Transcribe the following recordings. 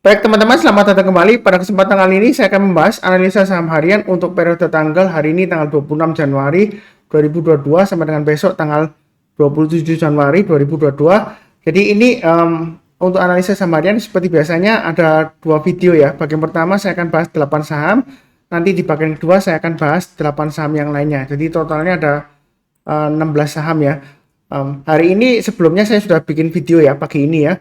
Baik teman-teman, selamat datang kembali. Pada kesempatan kali ini saya akan membahas analisa saham harian untuk periode tanggal hari ini tanggal 26 Januari 2022 sampai dengan besok tanggal 27 Januari 2022. Jadi ini untuk analisa saham harian seperti biasanya ada dua video ya. Bagian pertama saya akan bahas 8 saham. Nanti di bagian kedua saya akan bahas 8 saham yang lainnya. Jadi totalnya ada 16 saham ya. Hari ini sebelumnya saya sudah bikin video ya pagi ini ya.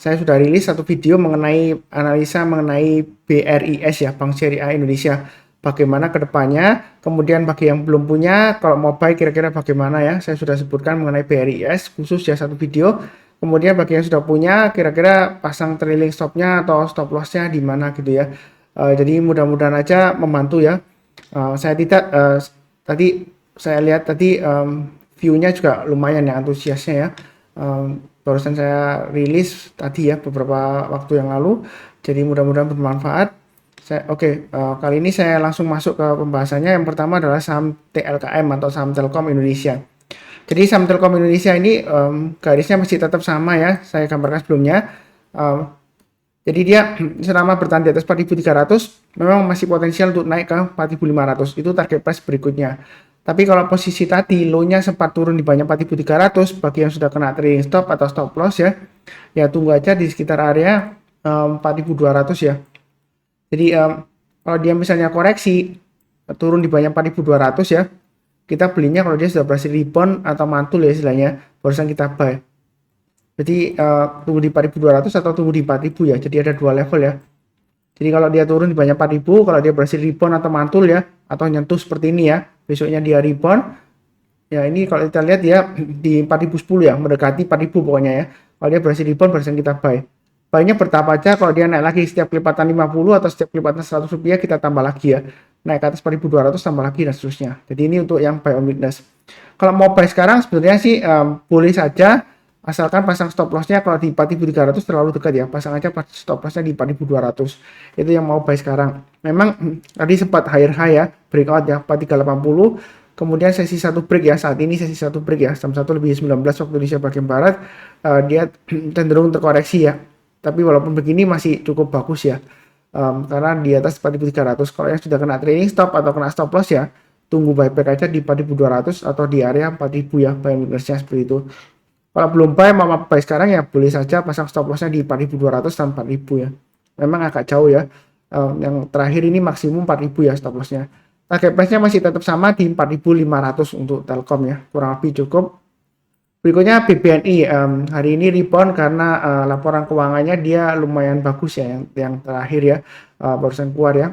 Saya sudah rilis satu video mengenai analisa mengenai BRIS ya, Bank Syariah Indonesia. Bagaimana kedepannya, kemudian bagi yang belum punya, kalau mau buy kira-kira bagaimana ya, saya sudah sebutkan mengenai BRIS khusus ya satu video. Kemudian bagi yang sudah punya, kira-kira pasang trailing stopnya atau stop lossnya di mana gitu ya. Jadi mudah-mudahan aja membantu ya. Saya tidak tadi saya lihat tadi view-nya juga lumayan ya, antusiasnya ya. Barusan saya rilis tadi ya beberapa waktu yang lalu, jadi mudah-mudahan bermanfaat. Kali ini saya langsung masuk ke pembahasannya. Yang pertama adalah saham TLKM atau saham Telkom Indonesia. Jadi saham Telkom Indonesia ini garisnya masih tetap sama ya, saya gambarkan sebelumnya. Jadi dia selama bertahan di atas 4.300 memang masih potensial untuk naik ke 4.500, itu target price berikutnya. Tapi kalau posisi tadi low-nya sempat turun di banyak 4.300, bagi yang sudah kena trading stop atau stop loss ya, ya tunggu aja di sekitar area 4.200 ya. Jadi kalau dia misalnya koreksi turun di banyak 4.200 ya, kita belinya kalau dia sudah berhasil rebound atau mantul ya istilahnya, barusan kita buy. Jadi tunggu di 4.200 atau tunggu di 4.000 ya. Jadi ada dua level ya. Jadi kalau dia turun di banyak 4.000, kalau dia berhasil rebound atau mantul ya, atau nyentuh seperti ini ya, besoknya dia rebound, ya ini kalau kita lihat ya di 4.010 ya, mendekati 4.000 pokoknya ya. Kalau dia berhasil rebound, berhasil kita buy. Buy-nya bertahap aja, kalau dia naik lagi setiap kelipatan 50 atau setiap kelipatan 100 rupiah, kita tambah lagi ya. Naik ke atas 4.200 tambah lagi dan seterusnya. Jadi ini untuk yang buy on weakness. Kalau mau buy sekarang sebenarnya sih boleh saja, asalkan pasang stop lossnya kalau di 4.300 terlalu dekat ya, pasang aja stop lossnya di 4.200. Itu yang mau buy sekarang. Memang tadi sempat higher high ya, breakout ya 4380. Kemudian sesi satu break ya, saat ini sesi satu break ya, jam 1 lebih 19 waktu Indonesia bagian barat, dia cenderung terkoreksi ya. Tapi walaupun begini masih cukup bagus ya, karena di atas 4.300. Kalau yang sudah kena trailing stop atau kena stop loss ya, tunggu buyback aja di 4.200 atau di area 4.000 ya, buy weakness-nya seperti itu. Kalau belum buy, mau buy sekarang ya boleh saja pasang stop lossnya di 4.200 dan 4.000 ya. Memang agak jauh ya. Yang terakhir ini maksimum 4.000 ya stop lossnya. Target price-nya masih tetap sama di 4.500 untuk Telkom ya. Kurang lebih cukup. Berikutnya BBNI. Hari ini rebound karena laporan keuangannya dia lumayan bagus ya. Yang terakhir ya. Barusan keluar ya.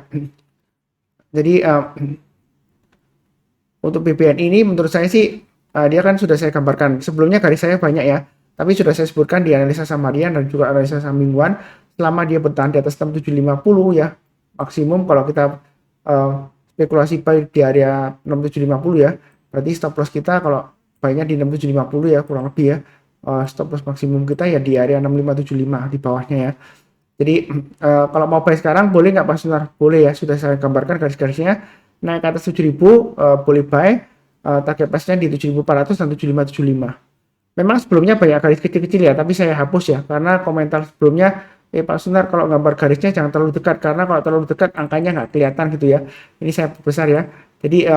Jadi untuk BBNI ini menurut saya sih dia kan sudah saya gambarkan sebelumnya, garis saya banyak ya, tapi sudah saya sebutkan di analisa saham harian dan juga analisa saham mingguan. Selama dia bertahan di atas 6750 ya, maksimum kalau kita spekulasi buy di area 6750 ya, berarti stop loss kita kalau buy-nya di 6750 ya kurang lebih ya, stop loss maksimum kita ya di area 6575 di bawahnya ya. Jadi kalau mau buy sekarang boleh nggak Pak Sunar? Boleh ya, sudah saya gambarkan garis-garisnya. Naik ke atas 7000 boleh buy. Target price-nya di 7400 dan 7575. Memang sebelumnya banyak garis kecil-kecil ya, tapi saya hapus ya karena komentar sebelumnya Pak Sunar kalau gambar garisnya jangan terlalu dekat, karena kalau terlalu dekat angkanya nggak kelihatan gitu ya. Ini saya besar ya. Jadi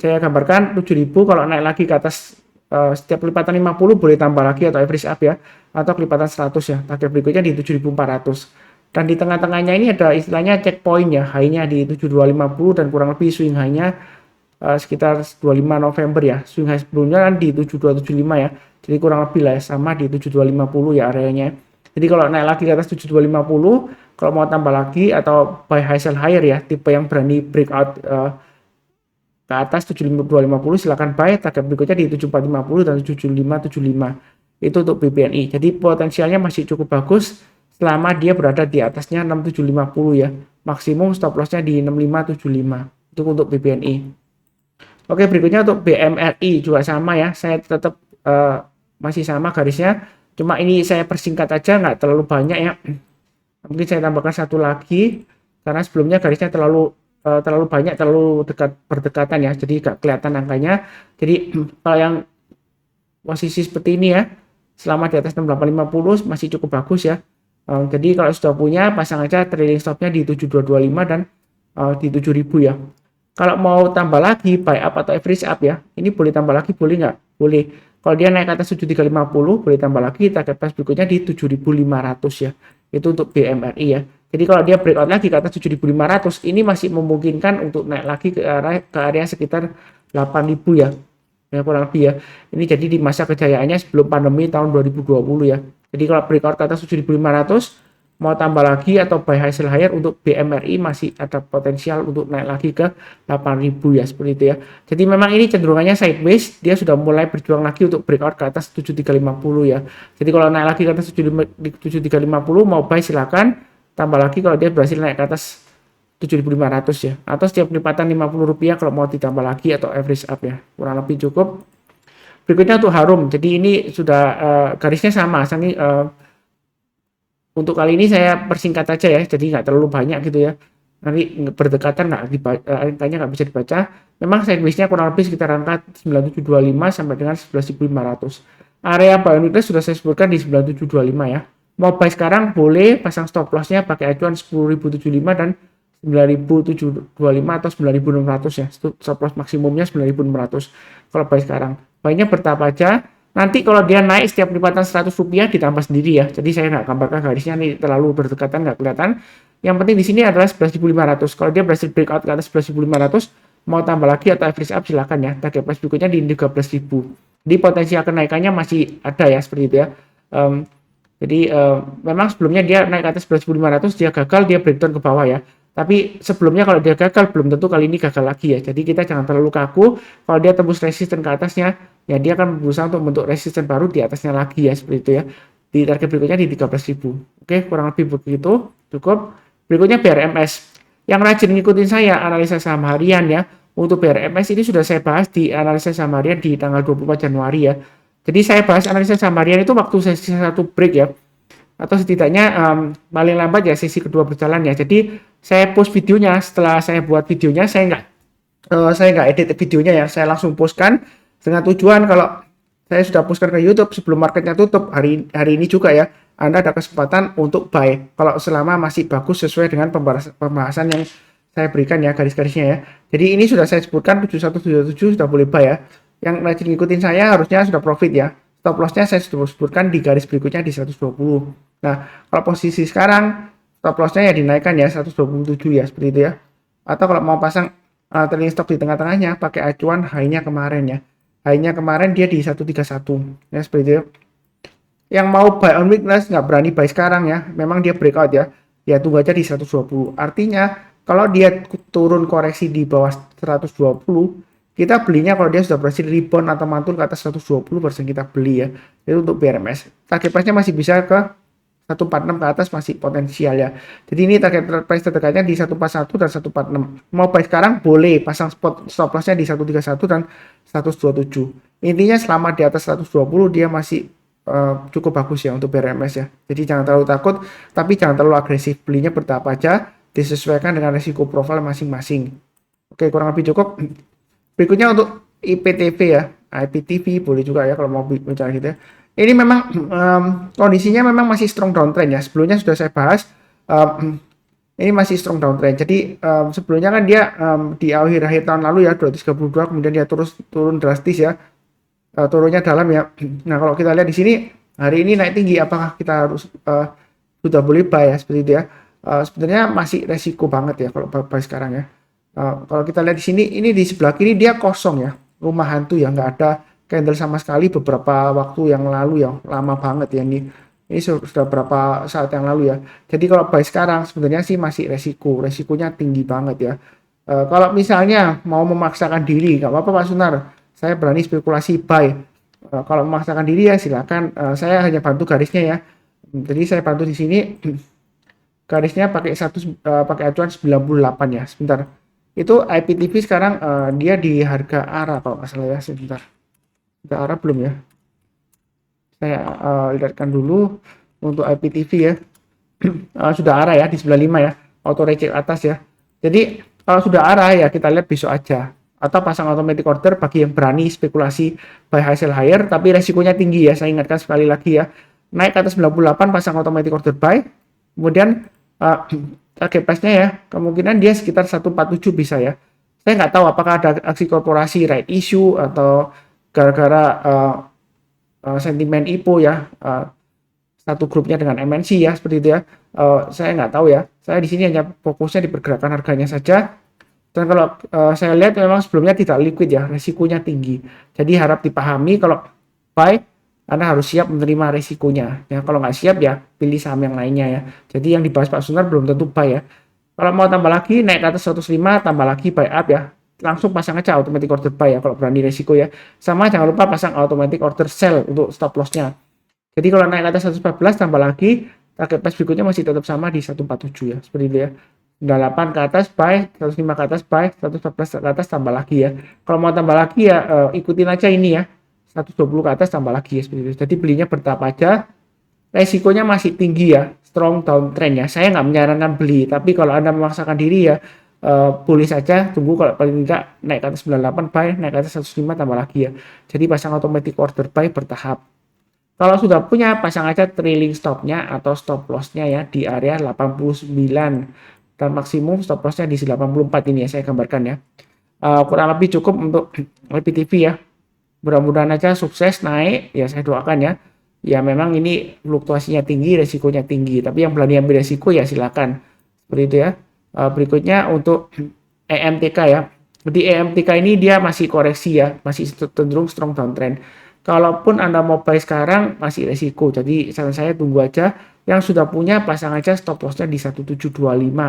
saya gambarkan 7000, kalau naik lagi ke atas setiap kelipatan 50 boleh tambah lagi atau average up ya, atau kelipatan 100 ya. Target berikutnya di 7400. Dan di tengah-tengahnya ini ada istilahnya checkpoint ya, high-nya di 7250 dan kurang lebih swing high-nya sekitar 25 November ya. Swing high sebelumnya kan di 7275 ya. Jadi kurang lebih lah ya, sama di 7250 ya areanya. Jadi kalau naik lagi ke atas 7250, kalau mau tambah lagi atau buy high sell higher ya, tipe yang berani breakout ke atas 7250 silakan buy. Target berikutnya di 7450 dan 7575. Itu untuk BBNI. Jadi potensialnya masih cukup bagus selama dia berada di atasnya 6750 ya. Maksimum stop lossnya di 6575. Itu untuk BBNI. Oke, berikutnya untuk BMRI juga sama ya. Saya tetap masih sama garisnya. Cuma ini saya persingkat aja, nggak terlalu banyak ya. Mungkin saya tambahkan satu lagi karena sebelumnya garisnya terlalu banyak, terlalu dekat berdekatan ya. Jadi nggak kelihatan angkanya. Jadi kalau yang posisi seperti ini ya, selama di atas 6850 masih cukup bagus ya. Jadi kalau sudah punya, pasang aja trailing stopnya di 7225 dan di 7000 ya. Kalau mau tambah lagi buy up atau average up ya, ini boleh tambah lagi, boleh nggak? Boleh. Kalau dia naik ke atas 7350, boleh tambah lagi, target price berikutnya di 7500 ya. Itu untuk BMRI ya. Jadi kalau dia breakout lagi ke atas 7500, ini masih memungkinkan untuk naik lagi ke area sekitar 8000 ya. Ya kurang lebih ya. Ini jadi di masa kejayaannya sebelum pandemi tahun 2020 ya. Jadi kalau breakout ke atas 7500, mau tambah lagi atau buy high sell higher untuk BMRI masih ada potensial untuk naik lagi ke 8000 ya, seperti itu ya. Jadi memang ini cenderungannya sideways, dia sudah mulai berjuang lagi untuk breakout ke atas 7350 ya. Jadi kalau naik lagi ke atas 7350 mau buy silakan, tambah lagi kalau dia berhasil naik ke atas 7500 ya. Atau setiap penempatan Rp50 kalau mau ditambah lagi atau average up ya. Kurang lebih cukup. Berikutnya untuk Harum. Jadi ini sudah garisnya sama. Untuk kali ini saya persingkat aja ya, jadi nggak terlalu banyak gitu ya. Nanti berdekatan angkanya nggak bisa dibaca. Memang sideways-nya kurang lebih sekitar angka 9725 sampai dengan 11.500. Area buy and weakness sudah saya sebutkan di 9725 ya. Mau buy sekarang boleh, pasang stop loss-nya pakai acuan 10.075 dan 9.725 atau 9.600 ya. Stop loss maksimumnya 9.600 kalau buy sekarang. Buy-nya bertahap aja. Nanti kalau dia naik setiap lipatan Rp100 ditambah sendiri ya. Jadi saya nggak gambarkan garisnya nih terlalu berdekatan, nggak kelihatan. Yang penting di sini adalah 11.500. Kalau dia berhasil breakout ke atas 11.500, mau tambah lagi atau average up silakan ya. Target price berikutnya di 13.000. Jadi potensial kenaikannya masih ada ya, seperti itu ya. Jadi memang sebelumnya dia naik ke atas 11.500, dia gagal, dia breakdown ke bawah ya. Tapi sebelumnya kalau dia gagal, belum tentu kali ini gagal lagi ya. Jadi kita jangan terlalu kaku. Kalau dia tembus resisten ke atasnya, ya dia akan berusaha untuk membentuk resisten baru di atasnya lagi ya, seperti itu ya. Di target berikutnya di 13.000. Oke, kurang lebih begitu. Cukup. Berikutnya BRMS. Yang rajin ngikutin saya analisa saham harian ya. Untuk BRMS ini sudah saya bahas di analisa saham harian di tanggal 24 Januari ya. Jadi saya bahas analisa saham harian itu waktu sesi 1 break ya. Atau setidaknya paling lambat ya sesi kedua berjalan ya. Jadi saya post videonya, setelah saya buat videonya saya nggak edit videonya ya, saya langsung postkan dengan tujuan kalau saya sudah postkan ke YouTube sebelum marketnya tutup hari ini juga ya, Anda ada kesempatan untuk buy kalau selama masih bagus sesuai dengan pembahasan yang saya berikan ya, garis-garisnya ya. Jadi ini sudah saya sebutkan 7177 sudah boleh buy ya. Yang rajin ngikutin saya harusnya sudah profit ya. Stop loss-nya saya sudah sebutkan di garis berikutnya di 120. Nah, kalau posisi sekarang stop loss-nya ya dinaikkan ya 127 ya, seperti itu ya. Atau kalau mau pasang trailing stop di tengah-tengahnya pakai acuan high-nya kemarin ya. High-nya kemarin dia di 131 ya, seperti itu ya. Yang mau buy on weakness nggak berani buy sekarang ya. Memang dia breakout ya. Ya tunggu aja di 120. Artinya kalau dia turun koreksi di bawah 120, kita belinya kalau dia sudah berhasil rebound atau mantul ke atas 120 persen kita beli ya. Itu untuk BRMS. Target price-nya masih bisa ke 146 ke atas, masih potensial ya. Jadi ini target price terdekatnya di 141 dan 146. Mau buy sekarang boleh, pasang stop loss-nya di 131 dan 127. Intinya selama di atas 120 dia masih cukup bagus ya untuk BRMS ya. Jadi jangan terlalu takut, tapi jangan terlalu agresif. Belinya bertahap aja, disesuaikan dengan risiko profil masing-masing. Oke, kurang lebih cukup. Berikutnya untuk IPTV ya, IPTV boleh juga ya kalau mau bicara gitu ya. Ini memang kondisinya memang masih strong downtrend ya. Sebelumnya sudah saya bahas, ini masih strong downtrend. Jadi sebelumnya kan dia di akhir tahun lalu ya 232, kemudian dia turun drastis ya, turunnya dalam ya. Nah kalau kita lihat di sini hari ini naik tinggi, apakah kita harus sudah boleh buy ya, seperti itu ya. Sebenarnya masih resiko banget ya kalau buy sekarang ya. Kalau kita lihat di sini, ini di sebelah kiri dia kosong ya, rumah hantu ya, nggak ada candle sama sekali beberapa waktu yang lalu ya, lama banget ya ini sudah berapa saat yang lalu ya. Jadi kalau buy sekarang sebenarnya sih masih resikonya tinggi banget ya. Kalau misalnya mau memaksakan diri, nggak apa-apa Pak Sunar, saya berani spekulasi buy. Kalau memaksakan diri ya silakan, saya hanya bantu garisnya ya. Jadi saya bantu di sini garisnya pakai acuan 98 ya, sebentar. Itu IPTV sekarang dia di harga ARA kalau nggak salah ya, sebentar. Kita ARA belum ya. Saya lihatkan dulu untuk IPTV ya. Sudah ARA ya di 95 ya, auto reject atas ya. Jadi kalau sudah ARA ya kita lihat besok aja. Atau pasang automatic order bagi yang berani spekulasi buy high sell higher, tapi resikonya tinggi ya. Saya ingatkan sekali lagi ya. naik ke atas 98 pasang automatic order buy. Kemudian target price-nya ya, kemungkinan dia sekitar 147 bisa ya. Saya nggak tahu apakah ada aksi korporasi right issue atau gara-gara sentimen IPO ya, satu grupnya dengan MNC ya, seperti itu ya. Saya nggak tahu ya. Saya di sini hanya fokusnya di pergerakan harganya saja. Dan kalau saya lihat memang sebelumnya tidak liquid ya, resikonya tinggi. Jadi harap dipahami kalau buy, Anda harus siap menerima resikonya. Ya, kalau nggak siap ya pilih saham yang lainnya ya. Jadi yang dibahas Pak Sunar belum tentu buy ya. Kalau mau tambah lagi naik ke atas 105 tambah lagi buy up ya. Langsung pasang aja automatic order buy ya kalau berani resiko ya. Sama jangan lupa pasang automatic order sell untuk stop loss-nya. Jadi kalau naik ke atas 114 tambah lagi, target price berikutnya masih tetap sama di 147 ya. Seperti itu ya. 98 ke atas buy, 105 ke atas buy, 114 ke atas tambah lagi ya. Kalau mau tambah lagi ya ikutin aja ini ya. 120 ke atas tambah lagi ya seperti itu. Jadi belinya bertahap aja. Resikonya masih tinggi ya, strong downtrend ya. Saya nggak menyarankan beli, tapi kalau Anda memaksakan diri ya boleh saja tunggu kalau paling tidak naik ke atas 98 buy, naik ke atas 105 tambah lagi ya. Jadi pasang automatic order buy bertahap. Kalau sudah punya, pasang aja trailing stop-nya atau stop loss-nya ya di area 89 dan maksimum stop loss-nya di 84 ini ya saya gambarkan ya. Kurang lebih cukup untuk IPTV ya. Mudah-mudahan aja sukses naik ya, saya doakan ya. Ya memang ini fluktuasinya tinggi, resikonya tinggi, tapi yang berani ambil resiko ya silakan. Seperti itu ya. Berikutnya untuk EMTK ya. Di EMTK ini dia masih koreksi ya, masih cenderung strong downtrend. Kalaupun Anda mau buy sekarang masih resiko. Jadi saran saya tunggu aja. Yang sudah punya pasang aja stop loss-nya di 1725.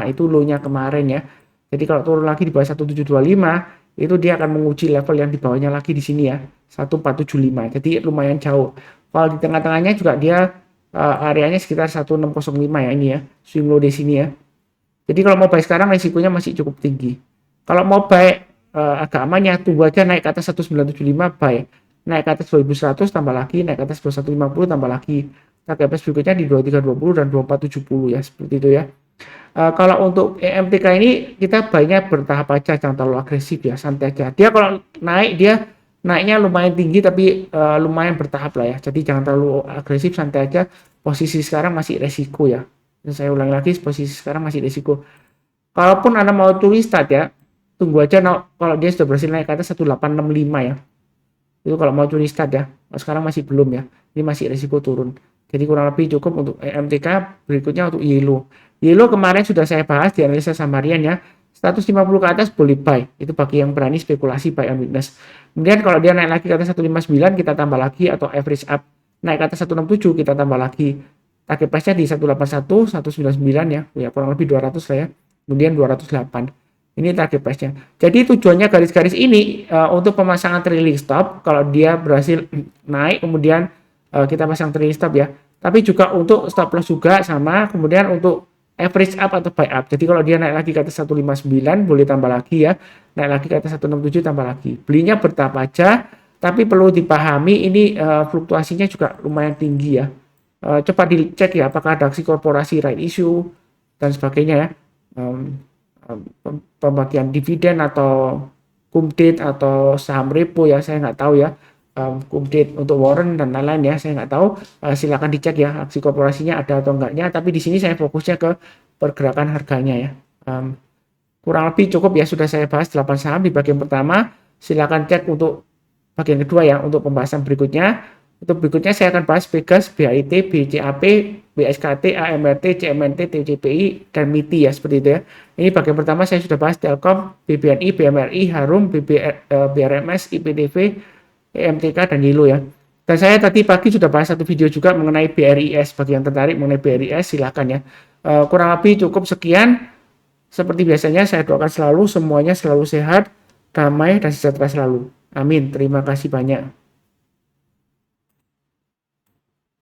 Itu low-nya kemarin ya. Jadi kalau turun lagi di bawah 1725 itu dia akan menguji level yang di bawahnya lagi di sini ya. 1475. Jadi lumayan jauh. Kalau di tengah-tengahnya juga dia areanya sekitar 1605 ya ini ya. Swing low di sini ya. Jadi kalau mau buy sekarang resikonya masih cukup tinggi. Kalau mau buy agak aman ya, tunggu aja naik ke atas 1975 buy. Naik ke atas 2100 tambah lagi, naik ke atas 2150 tambah lagi. Target price berikutnya di 2320 dan 2470 ya, seperti itu ya. Kalau untuk EMTK ini kita buy-nya bertahap aja, jangan terlalu agresif ya, santai aja. Dia kalau naik dia naiknya lumayan tinggi tapi lumayan bertahap lah ya. Jadi jangan terlalu agresif, santai aja. Posisi sekarang masih resiko ya. Dan saya ulangi lagi, posisi sekarang masih resiko. Kalaupun Anda mau tulis start ya, tunggu aja kalau dia sudah berhasil naik ke atas 1865 ya. Itu kalau mau curi start ya. Sekarang masih belum ya. Ini masih resiko turun. Jadi kurang lebih cukup untuk EMTK. Berikutnya untuk Yellow. Yellow kemarin sudah saya bahas di analisa Samarian ya. 150 ke atas boleh buy. Itu bagi yang berani spekulasi buy and weakness. Kemudian kalau dia naik lagi ke atas 159 kita tambah lagi, atau average up naik ke atas 167 kita tambah lagi. Target price-nya di 181, 199 ya. Ya kurang lebih 200 lah ya. Kemudian 208. Ini target price-nya. Jadi tujuannya garis-garis ini untuk pemasangan trailing stop. Kalau dia berhasil naik, kemudian kita pasang trailing stop ya. Tapi juga untuk stop loss juga sama. Kemudian untuk average up atau buy up. Jadi kalau dia naik lagi ke atas 159, boleh tambah lagi ya. Naik lagi ke atas 167, tambah lagi. Belinya bertahap aja. Tapi perlu dipahami ini fluktuasinya juga lumayan tinggi ya. Coba dicek ya apakah ada aksi korporasi right issue dan sebagainya ya. Pembagian dividen atau kumdate atau saham repo ya, saya nggak tahu ya. Kumdate untuk warrant dan lain-lain ya, saya nggak tahu. Silakan dicek ya aksi korporasinya ada atau enggaknya, tapi di sini saya fokusnya ke pergerakan harganya ya. Kurang lebih cukup ya, sudah saya bahas 8 saham di bagian pertama. Silakan cek untuk bagian kedua ya, untuk pembahasan berikutnya. Untuk berikutnya saya akan bahas Pegas, BIT, BCAP, BSKT, AMRT, CMNT, TCPI, dan MITI ya, seperti itu ya. Ini bagian pertama saya sudah bahas Telkom, BBNI, BMRI, Harum, BRMS, IPTV, EMTK, dan Yellow ya. Dan saya tadi pagi sudah bahas satu video juga mengenai BRIS, bagi yang tertarik mengenai BRIS silahkan ya. Kurang lebih cukup sekian. Seperti biasanya saya doakan selalu semuanya selalu sehat, damai, dan sejahtera selalu. Amin. Terima kasih banyak.